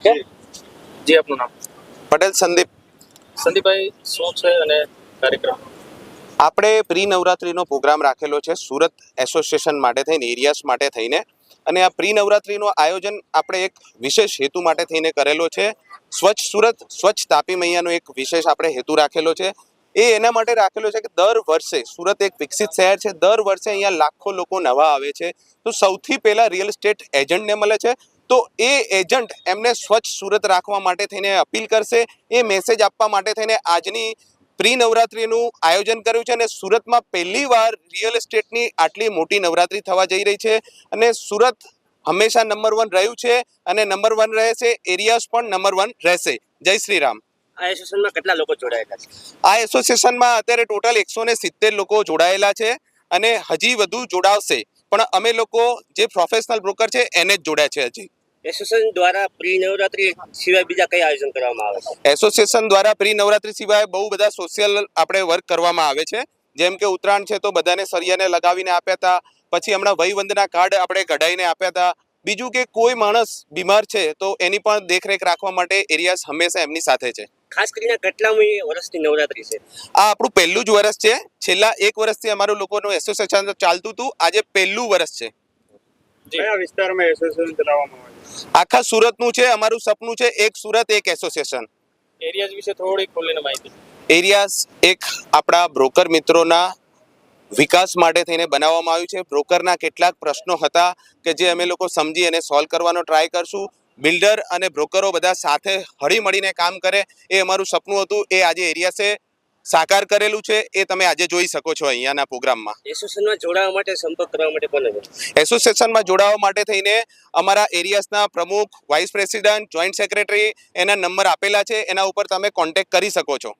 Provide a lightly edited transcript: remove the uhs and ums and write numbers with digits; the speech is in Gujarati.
જી આપનું નામ? પટેલ સંદીપ. સંદીપભાઈ, શું છે અને કાર્યક્રમ? આપણે પ્રી નવરાત્રીનો પ્રોગ્રામ રાખેલો છે સુરત એસોસિએશન માટે થઈને, એરિયાસ માટે થઈને. અને આ પ્રી નવરાત્રીનું આયોજન આપણે એક વિશેષ હેતુ માટે થઈને કરેલો છે. સ્વચ્છ સુરત, સ્વચ્છ તાપી મૈયાનો એક વિશેષ આપણે હેતુ રાખેલો છે. એ એના માટે રાખેલો છે કે દર વર્ષે સુરત એક વિકસિત શહેર છે. દર વર્ષે અહીંયા લાખો લોકો નવા આવે છે. તો સૌથી પહેલા રિયલ એસ્ટેટ એજન્ટને મળે છે. તો એ એજન્ટ એમને સ્વચ્છ સુરત રાખવા માટે થઈને અપીલ કરશે. એ મેસેજ આપવા માટે થઈને આજની પ્રી નવરાત્રીનું આયોજન કર્યું છે. અને સુરતમાં પહેલી વાર રિયલ એસ્ટેટની આટલી મોટી નવરાત્રી થવા જઈ રહી છે. અને સુરત હંમેશા નંબર 1 રહ્યું છે અને નંબર 1 રહેશે. એરિયાસ પણ નંબર 1 રહેશે. જય શ્રી રામ. આ એસોસિએશનમાં કેટલા લોકો જોડાયેલા છે? આ એસોસિએશનમાં અત્યારે ટોટલ 170 લોકો જોડાયેલા છે અને હજી વધુ જોડાવશે. પણ અમે લોકો જે પ્રોફેશનલ બ્રોકર છે એને જ જોડ્યા છે. હજી એસોસિએશન દ્વારા પ્રી નવરાત્રી સિવાય બીજા કઈ આયોજન કરવામાં આવે છે? એસોસિએશન દ્વારા પ્રી નવરાત્રી સિવાય બહુ બધા સોશિયલ આપણે વર્ક કરવામાં આવે છે. જેમ કે ઉત્તરાયણ છે તો બધાને સળિયાને લગાવીને આપ્યા હતા. પછી હમણાં વયવંદના કાર્ડ આપણે કઢાઈને આપ્યા હતા. બીજું કે કોઈ માણસ બીમાર છે તો એની પણ દેખરેખ રાખવા માટે એરિયાસ હંમેશા એમની સાથે છે. ખાસ કરીને કેટલામી વર્ષની નવરાત્રી છે? આ આપણું પહેલું જ વર્ષ છે. છેલ્લા 1 વર્ષથી અમારું લોકોનું એસોસિએશન ચાલતું હતું. આજે પહેલું વર્ષ છે. કયા વિસ્તારમાં એસોસિએશન ચલાવવામાં આવે છે? આખા સુરતનું છે. અમારું સપનું છે એક સુરત એક એસોસિએશન. એરિયાઝ વિશે થોડી ખોલીને માહિતી. એરિયાસ એક આપણા બ્રોકર મિત્રોના વિકાસ માટે થઈને બનાવવામાં આવ્યું છે. બ્રોકરના કેટલાક પ્રશ્નો હતા કે જે અમે લોકો સમજી અને સોલ્વ કરવાનો ટ્રાય કરશું. બિલ્ડર અને બ્રોકરો બધા સાથે હળી મળીને કામ કરે એ અમારું સપનું હતું. એ આજે એરિયાસે સાકાર કરેલું છે. એ તમે આજે જોઈ શકો છો અહીંયાના પ્રોગ્રામમાં. એસોસિએશનમાં જોડાવા માટે સંપર્ક કરવા માટે કોને? એસોસિએશનમાં જોડાવા માટે થઈને અમારા એરિયાસના પ્રમુખ, વાઇસ પ્રેસિડેન્ટ, જોઈન્ટ સેક્રેટરી એના નંબર આપેલા છે. એના ઉપર તમે કોન્ટેક્ટ કરી શકો છો.